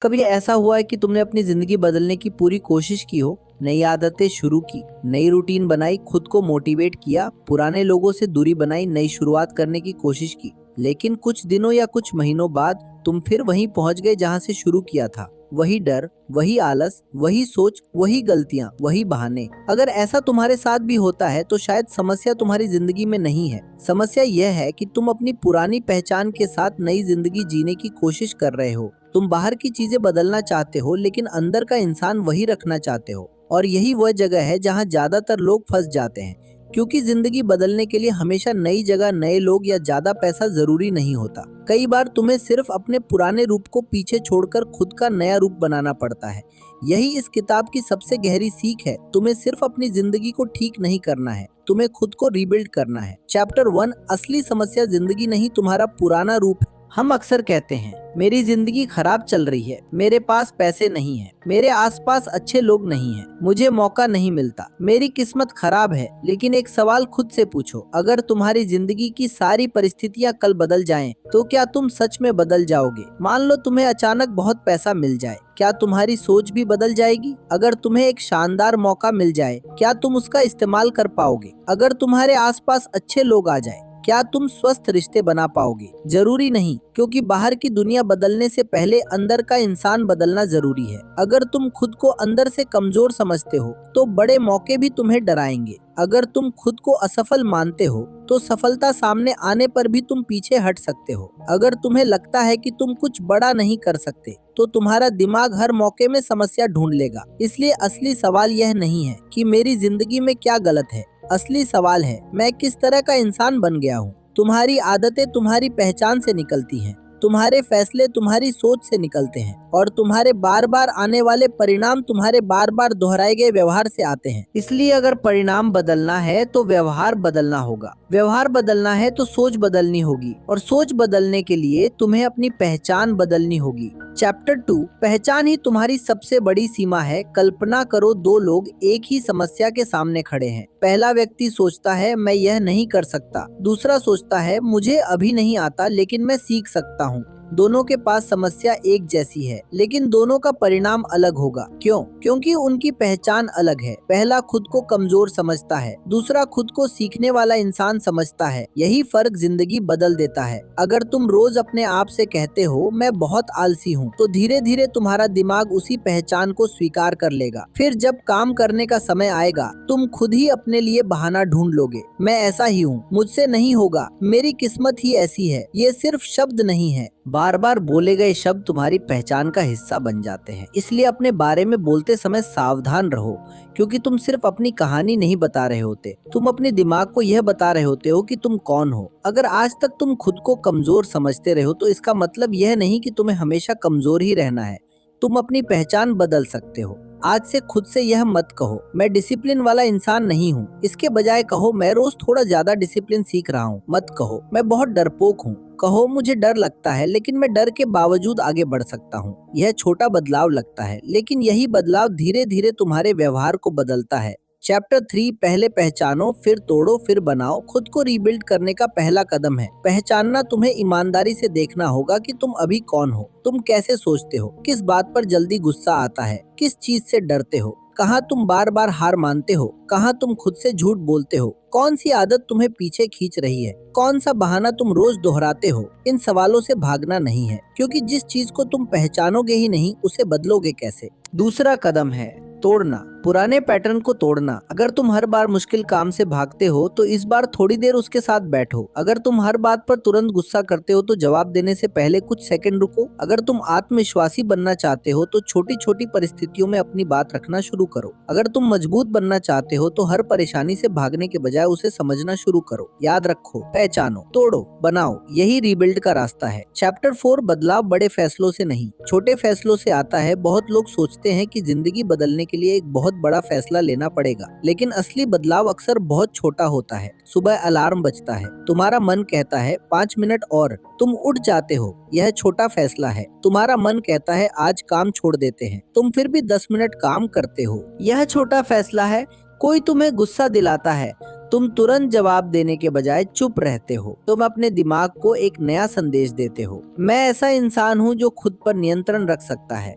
कभी ऐसा हुआ है कि तुमने अपनी जिंदगी बदलने की पूरी कोशिश की हो, नई आदतें शुरू की, नई रूटीन बनाई, खुद को मोटिवेट किया, पुराने लोगों से दूरी बनाई, नई शुरुआत करने की कोशिश की, लेकिन कुछ दिनों या कुछ महीनों बाद तुम फिर वहीं पहुंच गए जहां से शुरू किया था। वही डर, वही आलस, वही सोच, वही गलतियां, वही बहाने। अगर ऐसा तुम्हारे साथ भी होता है तो शायद समस्या तुम्हारी जिंदगी में नहीं है। समस्या यह है कि तुम अपनी पुरानी पहचान के साथ नई जिंदगी जीने की कोशिश कर रहे हो। तुम बाहर की चीजें बदलना चाहते हो लेकिन अंदर का इंसान वही रखना चाहते हो। और यही वह जगह है जहाँ ज्यादातर लोग फंस जाते हैं, क्योंकि जिंदगी बदलने के लिए हमेशा नई जगह, नए लोग या ज्यादा पैसा जरूरी नहीं होता। कई बार तुम्हें सिर्फ अपने पुराने रूप को पीछे छोड़कर खुद का नया रूप बनाना पड़ता है। यही इस किताब की सबसे गहरी सीख है। तुम्हें सिर्फ अपनी जिंदगी को ठीक नहीं करना है, तुम्हें खुद को रीबिल्ड करना है। चैप्टर 1, असली समस्या जिंदगी नहीं तुम्हारा पुराना रूप है। हम अक्सर कहते हैं, मेरी जिंदगी खराब चल रही है, मेरे पास पैसे नहीं है, मेरे आसपास अच्छे लोग नहीं हैं, मुझे मौका नहीं मिलता, मेरी किस्मत खराब है। लेकिन एक सवाल खुद से पूछो, अगर तुम्हारी जिंदगी की सारी परिस्थितियां कल बदल जाएं, तो क्या तुम सच में बदल जाओगे? मान लो तुम्हें अचानक बहुत पैसा मिल जाए, क्या तुम्हारी सोच भी बदल जाएगी? अगर तुम्हें एक शानदार मौका मिल जाए, क्या तुम उसका इस्तेमाल कर पाओगे? अगर तुम्हारे आसपास अच्छे लोग आ जाए, क्या तुम स्वस्थ रिश्ते बना पाओगे? जरूरी नहीं, क्योंकि बाहर की दुनिया बदलने से पहले अंदर का इंसान बदलना जरूरी है। अगर तुम खुद को अंदर से कमजोर समझते हो तो बड़े मौके भी तुम्हें डराएंगे। अगर तुम खुद को असफल मानते हो तो सफलता सामने आने पर भी तुम पीछे हट सकते हो। अगर तुम्हें लगता है कि तुम कुछ बड़ा नहीं कर सकते तो तुम्हारा दिमाग हर मौके में समस्या ढूंढ लेगा। इसलिए असली सवाल यह नहीं है कि मेरी जिंदगी में क्या गलत है, असली सवाल है, मैं किस तरह का इंसान बन गया हूँ। तुम्हारी आदतें तुम्हारी पहचान से निकलती हैं, तुम्हारे फैसले तुम्हारी सोच से निकलते हैं, और तुम्हारे बार बार आने वाले परिणाम तुम्हारे बार बार दोहराए गए व्यवहार से आते हैं। इसलिए अगर परिणाम बदलना है तो व्यवहार बदलना होगा, व्यवहार बदलना है तो सोच बदलनी होगी, और सोच बदलने के लिए तुम्हें अपनी पहचान बदलनी होगी। चैप्टर 2, पहचान ही तुम्हारी सबसे बड़ी सीमा है। कल्पना करो, दो लोग एक ही समस्या के सामने खड़े हैं। पहला व्यक्ति सोचता है, मैं यह नहीं कर सकता। दूसरा सोचता है, मुझे अभी नहीं आता लेकिन मैं सीख सकता हूँ। दोनों के पास समस्या एक जैसी है, लेकिन दोनों का परिणाम अलग होगा। क्यों? क्योंकि उनकी पहचान अलग है। पहला खुद को कमजोर समझता है, दूसरा खुद को सीखने वाला इंसान समझता है। यही फर्क जिंदगी बदल देता है। अगर तुम रोज अपने आप से कहते हो, मैं बहुत आलसी हूँ, तो धीरे धीरे तुम्हारा दिमाग उसी पहचान को स्वीकार कर लेगा। फिर जब काम करने का समय आएगा, तुम खुद ही अपने लिए बहाना ढूंढ लोगे। मैं ऐसा ही हूँ, मुझसे नहीं होगा, मेरी किस्मत ही ऐसी है। ये सिर्फ शब्द नहीं है, बार बार बोले गए शब्द तुम्हारी पहचान का हिस्सा बन जाते हैं। इसलिए अपने बारे में बोलते समय सावधान रहो, क्योंकि तुम सिर्फ अपनी कहानी नहीं बता रहे होते, तुम अपने दिमाग को यह बता रहे होते हो कि तुम कौन हो। अगर आज तक तुम खुद को कमजोर समझते रहे हो तो इसका मतलब यह नहीं कि तुम्हें हमेशा कमजोर ही रहना है। तुम अपनी पहचान बदल सकते हो। आज से खुद से यह मत कहो, मैं डिसिप्लिन वाला इंसान नहीं हूँ। इसके बजाय कहो, मैं रोज थोड़ा ज्यादा डिसिप्लिन सीख रहा हूँ। मत कहो, मैं बहुत डरपोक हूँ। कहो, मुझे डर लगता है लेकिन मैं डर के बावजूद आगे बढ़ सकता हूँ। यह छोटा बदलाव लगता है, लेकिन यही बदलाव धीरे धीरे तुम्हारे व्यवहार को बदलता है। चैप्टर 3, पहले पहचानो फिर तोड़ो फिर बनाओ, खुद को रीबिल्ड करने का पहला कदम है। पहचानना तुम्हें ईमानदारी से देखना होगा कि तुम अभी कौन हो, तुम कैसे सोचते हो, किस बात पर जल्दी गुस्सा आता है, किस चीज से डरते हो, कहाँ तुम बार बार हार मानते हो, कहाँ तुम खुद से झूठ बोलते हो, कौन सी आदत तुम्हें पीछे खींच रही है, कौन सा बहाना तुम रोज दोहराते हो। इन सवालों से भागना नहीं है, क्योंकि जिस चीज को तुम पहचानोगे ही नहीं, उसे बदलोगे कैसे? दूसरा कदम है तोड़ना, पुराने पैटर्न को तोड़ना। अगर तुम हर बार मुश्किल काम से भागते हो तो इस बार थोड़ी देर उसके साथ बैठो। अगर तुम हर बात पर तुरंत गुस्सा करते हो तो जवाब देने से पहले कुछ सेकंड रुको। अगर तुम आत्मविश्वासी बनना चाहते हो तो छोटी छोटी परिस्थितियों में अपनी बात रखना शुरू करो। अगर तुम मजबूत बनना चाहते हो तो हर परेशानी से भागने के बजाय उसे समझना शुरू करो। याद रखो, पहचानो, तोड़ो, बनाओ, यही रीबिल्ड का रास्ता है। चैप्टर 4, बदलाव बड़े फैसलों से नहीं, छोटे फैसलों से आता है। बहुत लोग सोचते हैं कि जिंदगी बदलने के लिए एक बहुत बड़ा फैसला लेना पड़ेगा, लेकिन असली बदलाव अक्सर बहुत छोटा होता है। सुबह अलार्म बजता है, तुम्हारा मन कहता है 5 मिनट और, तुम उठ जाते हो, यह छोटा फैसला है। तुम्हारा मन कहता है आज काम छोड़ देते हैं, तुम फिर भी 10 मिनट काम करते हो, यह छोटा फैसला है। कोई तुम्हें गुस्सा दिलाता है, तुम तुरंत जवाब देने के बजाय चुप रहते हो। तुम अपने दिमाग को एक नया संदेश देते हो, मैं ऐसा इंसान हूँ जो खुद पर नियंत्रण रख सकता है।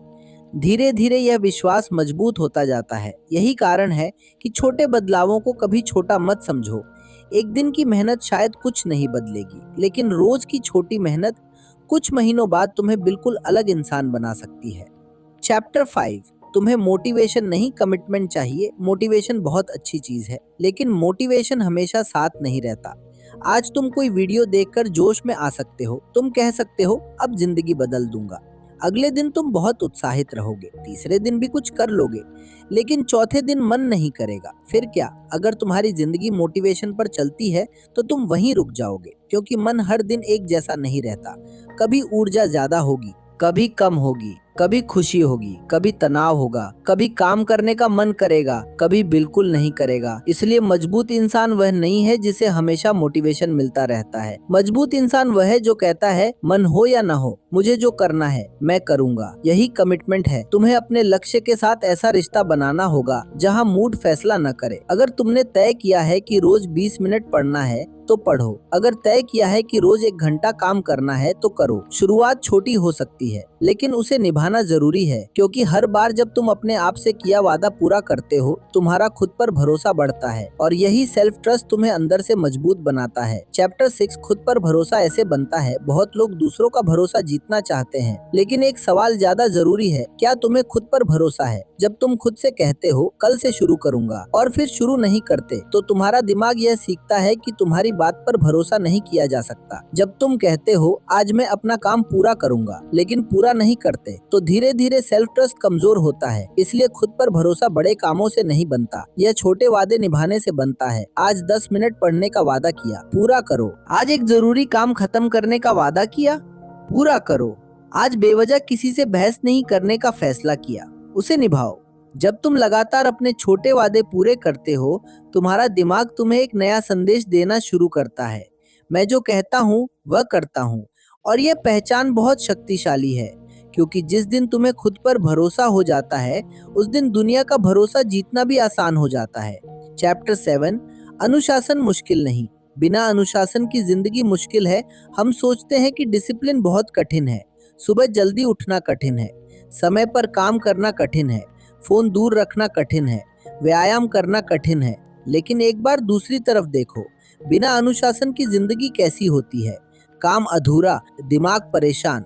धीरे धीरे यह विश्वास मजबूत होता जाता है। यही कारण है कि छोटे बदलावों को कभी छोटा मत समझो। एक दिन की मेहनत शायद कुछ नहीं बदलेगी, लेकिन रोज की छोटी मेहनत कुछ महीनों बाद तुम्हें बिल्कुल अलग इंसान बना सकती है। चैप्टर 5। तुम्हें मोटिवेशन नहीं, कमिटमेंट चाहिए। मोटिवेशन बहुत अच्छी चीज है, लेकिन मोटिवेशन हमेशा साथ नहीं रहता। आज तुम कोई वीडियो देखकर जोश में आ सकते हो, तुम कह सकते हो अब जिंदगी बदल दूंगा। अगले दिन तुम बहुत उत्साहित रहोगे, तीसरे दिन भी कुछ कर लोगे, लेकिन चौथे दिन मन नहीं करेगा। फिर क्या? अगर तुम्हारी जिंदगी मोटिवेशन पर चलती है तो तुम वहीं रुक जाओगे, क्योंकि मन हर दिन एक जैसा नहीं रहता। कभी ऊर्जा ज्यादा होगी, कभी कम होगी, कभी खुशी होगी, कभी तनाव होगा, कभी काम करने का मन करेगा, कभी बिल्कुल नहीं करेगा। इसलिए मजबूत इंसान वह नहीं है जिसे हमेशा मोटिवेशन मिलता रहता है। मजबूत इंसान वह है जो कहता है मन हो या ना हो, मुझे जो करना है मैं करूंगा। यही कमिटमेंट है। तुम्हें अपने लक्ष्य के साथ ऐसा रिश्ता बनाना होगा जहां मूड फैसला न करे। अगर तुमने तय किया है कि रोज 20 मिनट पढ़ना है तो पढ़ो। अगर तय किया है कि रोज 1 घंटा काम करना है तो करो। शुरुआत छोटी हो सकती है, लेकिन उसे निभाना जरूरी है, क्योंकि हर बार जब तुम अपने आप से किया वादा पूरा करते हो, तुम्हारा खुद पर भरोसा बढ़ता है, और यही सेल्फ ट्रस्ट तुम्हें अंदर से मजबूत बनाता है। चैप्टर 6। खुद पर भरोसा ऐसे बनता है। बहुत लोग दूसरों का भरोसा जीतना चाहते हैं, लेकिन एक सवाल ज्यादा जरूरी है, क्या तुम्हें खुद पर भरोसा है? जब तुम खुद से कहते हो कल से शुरू करूंगा, और फिर शुरू नहीं करते, तो तुम्हारा दिमाग यह सीखता है कि तुम्हारी बात पर भरोसा नहीं किया जा सकता। जब तुम कहते हो आज मैं अपना काम पूरा करूंगा, लेकिन पूरा नहीं करते, तो धीरे धीरे सेल्फ ट्रस्ट कमजोर होता है। इसलिए खुद पर भरोसा बड़े कामों से नहीं बनता, यह छोटे वादे निभाने से बनता है। आज 10 मिनट पढ़ने का वादा किया, पूरा करो। आज एक जरूरी काम खत्म करने का वादा किया, पूरा करो। आज बेवजह किसी से बहस नहीं करने का फैसला किया, उसे निभाओ। जब तुम लगातार अपने छोटे वादे पूरे करते हो, तुम्हारा दिमाग तुम्हें एक नया संदेश देना शुरू करता है, मैं जो कहता हूँ वह करता हूँ। और यह पहचान बहुत शक्तिशाली है, क्योंकि जिस दिन तुम्हें खुद पर भरोसा हो जाता है, उस दिन दुनिया का भरोसा जीतना भी आसान हो जाता है। चैप्टर 7। अनुशासन मुश्किल नहीं, बिना अनुशासन की जिंदगी मुश्किल है। हम सोचते हैं कि डिसिप्लिन बहुत कठिन है, सुबह जल्दी उठना कठिन है, समय पर काम करना कठिन है, फोन दूर रखना कठिन है, व्यायाम करना कठिन है। लेकिन एक बार दूसरी तरफ देखो, बिना अनुशासन की जिंदगी कैसी होती है? काम अधूरा, दिमाग परेशान,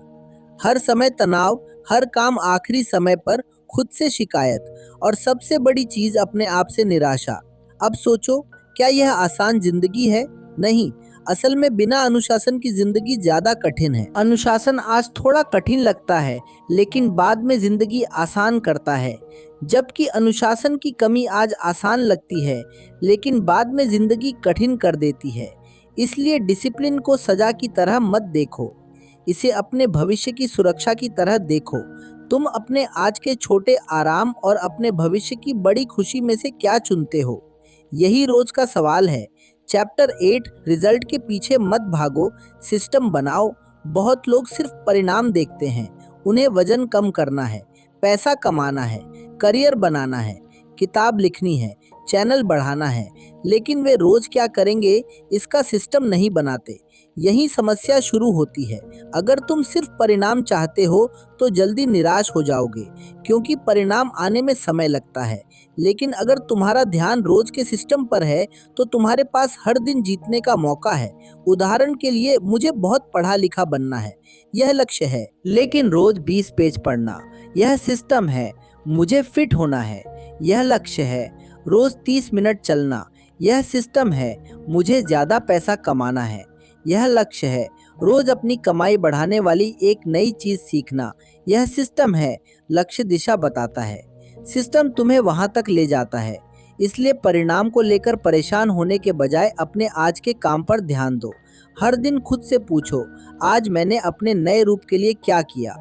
हर समय तनाव, हर काम आखिरी समय पर, खुद से शिकायत, और सबसे बड़ी चीज अपने आप से निराशा। अब सोचो, क्या यह आसान जिंदगी है? नहीं, असल में बिना अनुशासन की जिंदगी ज्यादा कठिन है। अनुशासन आज थोड़ा कठिन लगता है, लेकिन बाद में जिंदगी आसान करता है। जबकि अनुशासन की कमी आज आसान लगती है, लेकिन बाद में जिंदगी कठिन कर देती है। इसलिए डिसिप्लिन को सजा की तरह मत देखो, इसे अपने भविष्य की सुरक्षा की तरह देखो। तुम अपने आज के छोटे आराम और अपने भविष्य की बड़ी खुशी में से क्या चुनते हो? यही रोज का सवाल है। चैप्टर 8। रिजल्ट के पीछे मत भागो, सिस्टम बनाओ। बहुत लोग सिर्फ परिणाम देखते हैं। उन्हें वजन कम करना है, पैसा कमाना है, करियर बनाना है, किताब लिखनी है, चैनल बढ़ाना है, लेकिन वे रोज क्या करेंगे इसका सिस्टम नहीं बनाते। यही समस्या शुरू होती है। अगर तुम सिर्फ परिणाम चाहते हो तो जल्दी निराश हो जाओगे, क्योंकि परिणाम आने में समय लगता है। लेकिन अगर तुम्हारा ध्यान रोज के सिस्टम पर है तो तुम्हारे पास हर दिन जीतने का मौका है। उदाहरण के लिए, मुझे बहुत पढ़ा लिखा बनना है, यह लक्ष्य है, लेकिन रोज 20 पेज पढ़ना, यह सिस्टम है। मुझे फिट होना है, यह लक्ष्य है। रोज 30 मिनट चलना, यह सिस्टम है। मुझे ज्यादा पैसा कमाना है, यह लक्ष्य है। रोज अपनी कमाई बढ़ाने वाली एक नई चीज सीखना, यह सिस्टम है। लक्ष्य दिशा बताता है, सिस्टम तुम्हें वहां तक ले जाता है। इसलिए परिणाम को लेकर परेशान होने के बजाय अपने आज के काम पर ध्यान दो। हर दिन खुद से पूछो, आज मैंने अपने नए रूप के लिए क्या किया?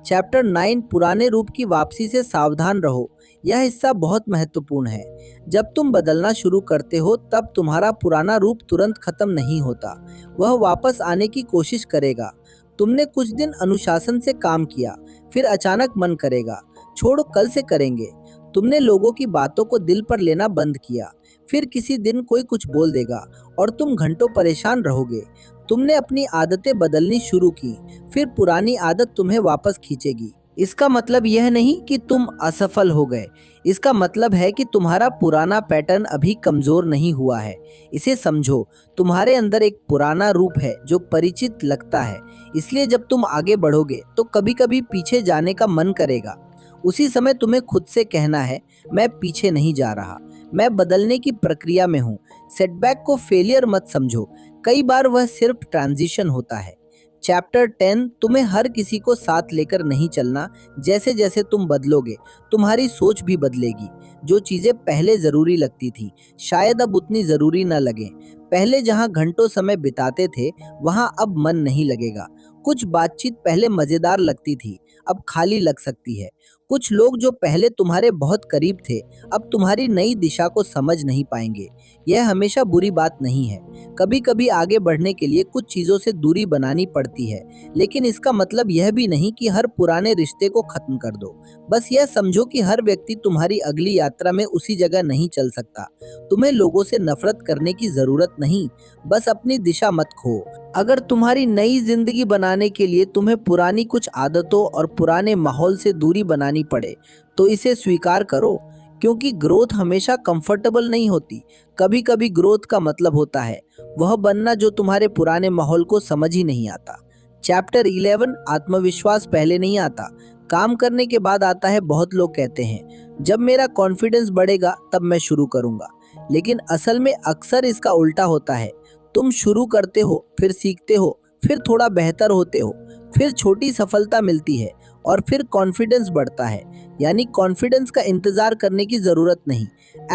चैप्टर 9। पुराने रूप की वापसी से सावधान रहो। यह हिस्सा बहुत महत्वपूर्ण है। जब तुम बदलना शुरू करते हो, तब तुम्हारा पुराना रूप तुरंत खत्म नहीं होता, वह वापस आने की कोशिश करेगा। तुमने कुछ दिन अनुशासन से काम किया, फिर अचानक मन करेगा छोड़ो, कल से करेंगे। तुमने लोगों की बातों को दिल पर लेना बंद किया। फिर किसी दिन कोई कुछ बोल देगा और तुम घंटों परेशान रहोगे। तुमने अपनी आदतें बदलनी शुरू की, फिर पुरानी आदत तुम्हें वापस खींचेगी। इसका मतलब यह नहीं कि तुम असफल हो गए। इसका मतलब है कि तुम्हारा पुराना पैटर्न अभी कमजोर नहीं हुआ है। इसे समझो, तुम्हारे अंदर एक पुराना रूप है जो परिचित लगता है। इसलिए जब तुम आगे बढ़ोगे तो कभी कभी पीछे जाने का मन करेगा। उसी समय तुम्हें खुद से कहना है, मैं पीछे नहीं जा रहा, मैं बदलने की प्रक्रिया में हूँ। सेटबैक को फेलियर मत समझो, कई बार वह सिर्फ ट्रांजिशन होता है। चैप्टर 10, तुम्हें हर किसी को साथ लेकर नहीं चलना। जैसे जैसे तुम बदलोगे, तुम्हारी सोच भी बदलेगी। जो चीजें पहले जरूरी लगती थी, शायद अब उतनी जरूरी न लगे। पहले जहां घंटों समय बिताते थे, वहां अब मन नहीं लगेगा। कुछ बातचीत पहले मजेदार लगती थी, अब खाली लग सकती है। कुछ लोग जो पहले तुम्हारे बहुत करीब थे, अब तुम्हारी नई दिशा को समझ नहीं पाएंगे। यह हमेशा बुरी बात नहीं है। कभी कभी आगे बढ़ने के लिए कुछ चीजों से दूरी बनानी पड़ती है, लेकिन इसका मतलब यह भी नहीं कि हर पुराने रिश्ते को खत्म कर दो। बस यह समझो कि हर व्यक्ति तुम्हारी अगली यात्रा में उसी जगह नहीं चल सकता। तुम्हें लोगों से नफरत करने की जरूरत नहीं, बस अपनी दिशा मत खो। अगर तुम्हारी नई जिंदगी बनाने के लिए तुम्हें पुरानी कुछ आदतों और पुराने माहौल से दूरी बनानी पड़े, तो इसे स्वीकार करो, क्योंकि ग्रोथ हमेशा कंफर्टेबल नहीं होती। कभी कभी ग्रोथ का मतलब होता है वह बनना जो तुम्हारे पुराने माहौल को समझ ही नहीं आता। चैप्टर 11, आत्मविश्वास पहले नहीं आता, काम करने के बाद आता है। बहुत लोग कहते हैं, जब मेरा कॉन्फिडेंस बढ़ेगा तब मैं शुरू करूंगा, लेकिन असल में अक्सर इसका उल्टा होता है। तुम शुरू करते हो, फिर सीखते हो, फिर थोड़ा बेहतर होते हो, फिर छोटी सफलता मिलती है और फिर कॉन्फिडेंस बढ़ता है। यानी कॉन्फिडेंस का इंतजार करने की जरूरत नहीं।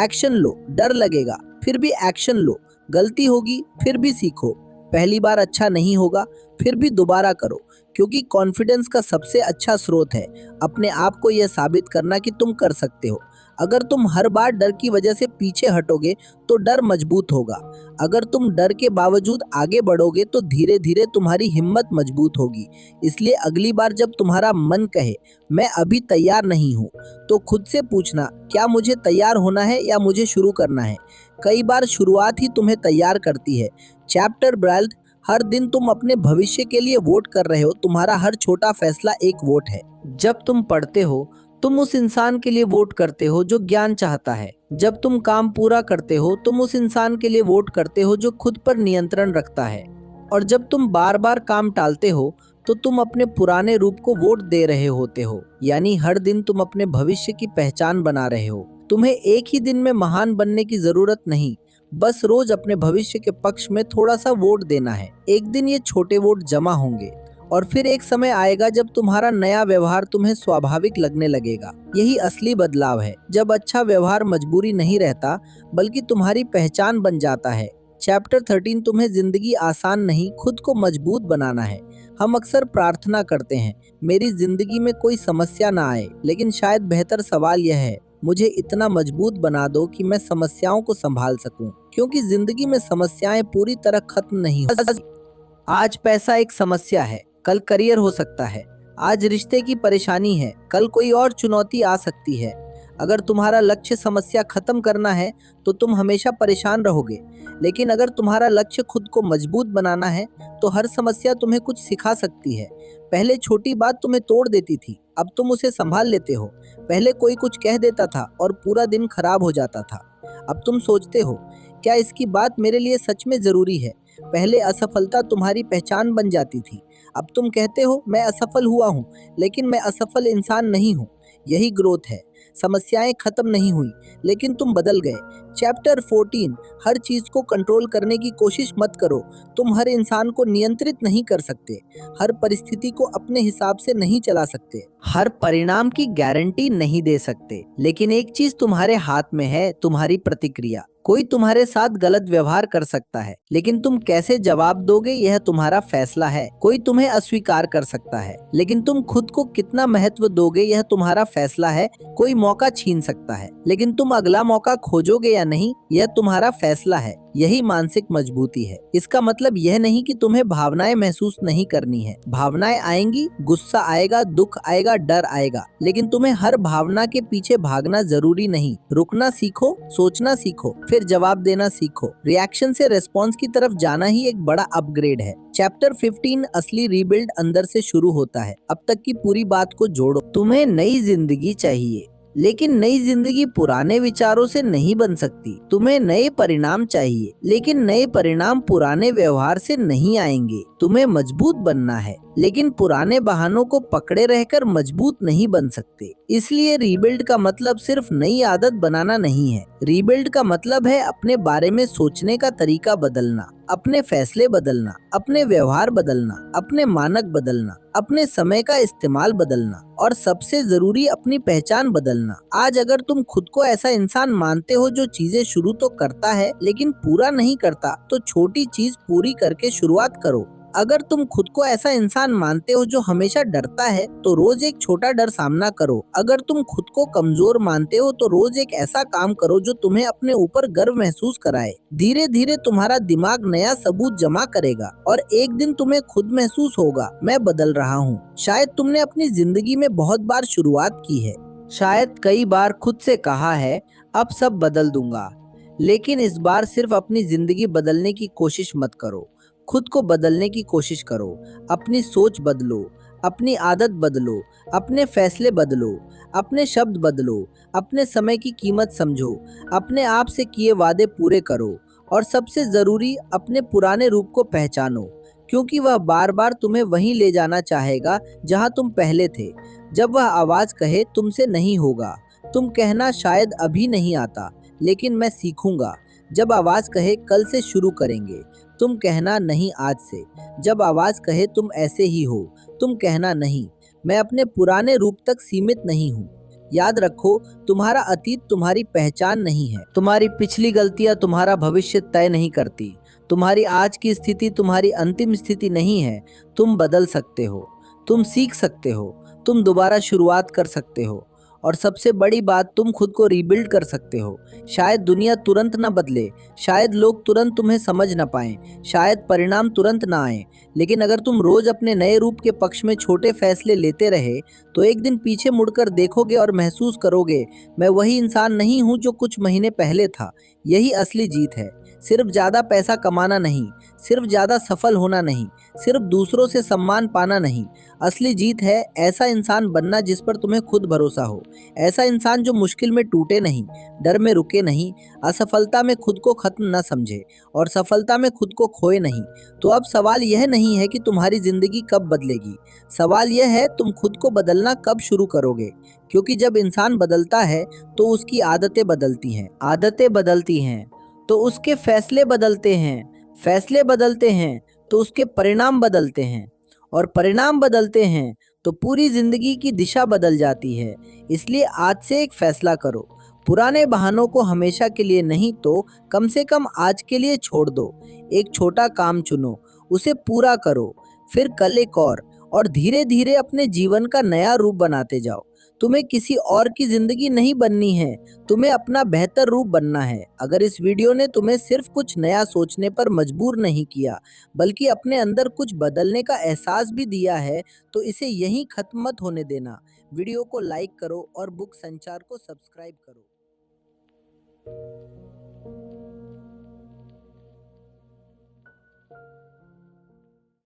एक्शन लो, डर लगेगा फिर भी एक्शन लो, गलती होगी फिर भी सीखो, पहली बार अच्छा नहीं होगा फिर भी दोबारा करो, क्योंकि कॉन्फिडेंस का सबसे अच्छा स्रोत है अपने आप को यह साबित करना कि तुम कर सकते हो। अगर तुम हर बार डर की वजह से पीछे हटोगे तो डर मजबूत होगा। अगर तुम डर के बावजूद आगे बढ़ोगे तो धीरे धीरे तुम्हारी हिम्मत मजबूत होगी। इसलिए अगली बार जब तुम्हारा मन कहे मैं अभी तैयार नहीं हूँ, तो खुद से पूछना, क्या मुझे तैयार होना है या मुझे शुरू करना है। कई बार शुरुआत ही तुम्हें तैयार करती है। चैप्टर 12, हर दिन तुम अपने भविष्य के लिए वोट कर रहे हो। तुम्हारा हर छोटा फैसला एक वोट है। जब तुम पढ़ते हो, तुम उस इंसान के लिए वोट करते हो जो ज्ञान चाहता है। जब तुम काम पूरा करते हो, तुम उस इंसान के लिए वोट करते हो जो खुद पर नियंत्रण रखता है। और जब तुम बार बार काम टालते हो, तो तुम अपने पुराने रूप को वोट दे रहे होते हो। यानी हर दिन तुम अपने भविष्य की पहचान बना रहे हो। तुम्हें एक ही दिन में महान बनने की जरूरत नहीं, बस रोज अपने भविष्य के पक्ष में थोड़ा सा वोट देना है। एक दिन ये छोटे वोट जमा होंगे और फिर एक समय आएगा जब तुम्हारा नया व्यवहार तुम्हें स्वाभाविक लगने लगेगा। यही असली बदलाव है, जब अच्छा व्यवहार मजबूरी नहीं रहता बल्कि तुम्हारी पहचान बन जाता है। चैप्टर 13, तुम्हें जिंदगी आसान नहीं, खुद को मजबूत बनाना है। हम अक्सर प्रार्थना करते हैं, मेरी जिंदगी में कोई समस्या ना आए, लेकिन शायद बेहतर सवाल यह है, मुझे इतना मजबूत बना दो कि मैं समस्याओं को संभाल सकूं, क्योंकि जिंदगी में समस्याएं पूरी तरह खत्म नहीं होती। आज पैसा एक समस्या है, कल करियर हो सकता है। आज रिश्ते की परेशानी है, कल कोई और चुनौती आ सकती है। अगर तुम्हारा लक्ष्य समस्या खत्म करना है तो तुम हमेशा परेशान रहोगे, लेकिन अगर तुम्हारा लक्ष्य खुद को मजबूत बनाना है तो हर समस्या तुम्हें कुछ सिखा सकती है। पहले छोटी बात तुम्हें तोड़ देती थी, अब तुम उसे संभाल लेते हो। पहले कोई कुछ कह देता था और पूरा दिन खराब हो जाता था, अब तुम सोचते हो, क्या इसकी बात मेरे लिए सच में जरूरी है। पहले असफलता तुम्हारी पहचान बन जाती थी, अब तुम कहते हो, मैं असफल हुआ हूँ लेकिन मैं असफल इंसान नहीं हूँ। यही ग्रोथ है। समस्याएं खत्म नहीं हुई, लेकिन तुम बदल गए। चैप्टर 14, हर चीज को कंट्रोल करने की कोशिश मत करो। तुम हर इंसान को नियंत्रित नहीं कर सकते, हर परिस्थिति को अपने हिसाब से नहीं चला सकते, हर परिणाम की गारंटी नहीं दे सकते। लेकिन एक चीज तुम्हारे हाथ में है, तुम्हारी प्रतिक्रिया। कोई तुम्हारे साथ गलत व्यवहार कर सकता है, लेकिन तुम कैसे जवाब दोगे यह तुम्हारा फैसला है। कोई तुम्हें अस्वीकार कर सकता है, लेकिन तुम खुद को कितना महत्व दोगे यह तुम्हारा फैसला है। कोई मौका छीन सकता है, लेकिन तुम अगला मौका खोजोगे या या नहीं यह तुम्हारा फैसला है। यही मानसिक मजबूती है। इसका मतलब यह नहीं कि तुम्हें भावनाएं महसूस नहीं करनी है। भावनाएं आएंगी, गुस्सा आएगा, दुख आएगा, डर आएगा, लेकिन तुम्हें हर भावना के पीछे भागना जरूरी नहीं। रुकना सीखो, सोचना सीखो, फिर जवाब देना सीखो। रिएक्शन से रेस्पॉन्स की तरफ जाना ही एक बड़ा अपग्रेड है। चैप्टर 15 असली रीबिल्ड अंदर से शुरू होता है। अब तक की पूरी बात को जोड़ो। तुम्हें नई जिंदगी चाहिए, लेकिन नई जिंदगी पुराने विचारों से नहीं बन सकती। तुम्हें नए परिणाम चाहिए, लेकिन नए परिणाम पुराने व्यवहार से नहीं आएंगे। तुम्हें मजबूत बनना है, लेकिन पुराने बहानों को पकड़े रहकर मजबूत नहीं बन सकते। इसलिए रीबिल्ड का मतलब सिर्फ नई आदत बनाना नहीं है। रीबिल्ड का मतलब है अपने बारे में सोचने का तरीका बदलना, अपने फैसले बदलना, अपने व्यवहार बदलना, अपने मानक बदलना, अपने समय का इस्तेमाल बदलना, और सबसे जरूरी अपनी पहचान बदलना। आज अगर तुम खुद को ऐसा इंसान मानते हो जो चीजें शुरू तो करता है लेकिन पूरा नहीं करता, तो छोटी चीज पूरी करके शुरुआत करो। अगर तुम खुद को ऐसा इंसान मानते हो जो हमेशा डरता है, तो रोज एक छोटा डर सामना करो। अगर तुम खुद को कमजोर मानते हो, तो रोज एक ऐसा काम करो जो तुम्हें अपने ऊपर गर्व महसूस कराए। धीरे धीरे तुम्हारा दिमाग नया सबूत जमा करेगा और एक दिन तुम्हें खुद महसूस होगा, मैं बदल रहा हूँ। शायद तुमने अपनी जिंदगी में बहुत बार शुरुआत की है, शायद कई बार खुद से कहा है अब सब बदल दूंगा, लेकिन इस बार सिर्फ अपनी जिंदगी बदलने की कोशिश मत करो, खुद को बदलने की कोशिश करो। अपनी सोच बदलो, अपनी आदत बदलो, अपने फैसले बदलो, अपने शब्द बदलो, अपने समय की कीमत समझो, अपने आप से किए वादे पूरे करो, और सबसे जरूरी अपने पुराने रूप को पहचानो, क्योंकि वह बार बार तुम्हें वहीं ले जाना चाहेगा जहां तुम पहले थे। जब वह आवाज कहे तुमसे नहीं होगा, तुम कहना शायद अभी नहीं आता, लेकिन मैं सीखूंगा। जब आवाज कहे कल से शुरू करेंगे, तुम कहना नहीं आज से। जब आवाज कहे तुम ऐसे ही हो, तुम कहना नहीं, मैं अपने पुराने रूप तक सीमित नहीं हूँ। याद रखो, तुम्हारा अतीत तुम्हारी पहचान नहीं है। तुम्हारी पिछली गलतियां तुम्हारा भविष्य तय नहीं करती। तुम्हारी आज की स्थिति तुम्हारी अंतिम स्थिति नहीं है। तुम बदल सकते हो, तुम सीख सकते हो, तुम दोबारा शुरुआत कर सकते हो, और सबसे बड़ी बात, तुम खुद को रीबिल्ड कर सकते हो। शायद दुनिया तुरंत ना बदले, शायद लोग तुरंत तुम्हें समझ ना पाएं, शायद परिणाम तुरंत ना आए, लेकिन अगर तुम रोज अपने नए रूप के पक्ष में छोटे फैसले लेते रहे, तो एक दिन पीछे मुड़कर देखोगे और महसूस करोगे, मैं वही इंसान नहीं हूँ जो कुछ महीने पहले था। यही असली जीत है। सिर्फ ज्यादा पैसा कमाना नहीं, सिर्फ ज्यादा सफल होना नहीं, सिर्फ दूसरों से सम्मान पाना नहीं। असली जीत है ऐसा इंसान बनना जिस पर तुम्हें खुद भरोसा हो। ऐसा इंसान जो मुश्किल में टूटे नहीं, डर में रुके नहीं, असफलता में खुद को खत्म न समझे, और सफलता में खुद को खोए नहीं। तो अब सवाल यह नहीं है कि तुम्हारी जिंदगी कब बदलेगी, सवाल यह है तुम खुद को बदलना कब शुरू करोगे। क्योंकि जब इंसान बदलता है तो उसकी आदतें बदलती हैं, आदतें बदलती हैं तो उसके फैसले बदलते हैं, फैसले बदलते हैं तो उसके परिणाम बदलते हैं, और परिणाम बदलते हैं तो पूरी जिंदगी की दिशा बदल जाती है। इसलिए आज से एक फैसला करो, पुराने बहानों को हमेशा के लिए नहीं तो कम से कम आज के लिए छोड़ दो। एक छोटा काम चुनो, उसे पूरा करो, फिर कल एक और धीरे धीरे अपने जीवन का नया रूप बनाते जाओ। तुम्हें किसी और की जिंदगी नहीं बननी है, तुम्हें अपना बेहतर रूप बनना है। अगर इस वीडियो ने तुम्हें सिर्फ कुछ नया सोचने पर मजबूर नहीं किया, बल्कि अपने अंदर कुछ बदलने का एहसास भी दिया है, तो इसे यहीं खत्म मत होने देना। वीडियो को लाइक करो और बुक संचार को सब्सक्राइब करो।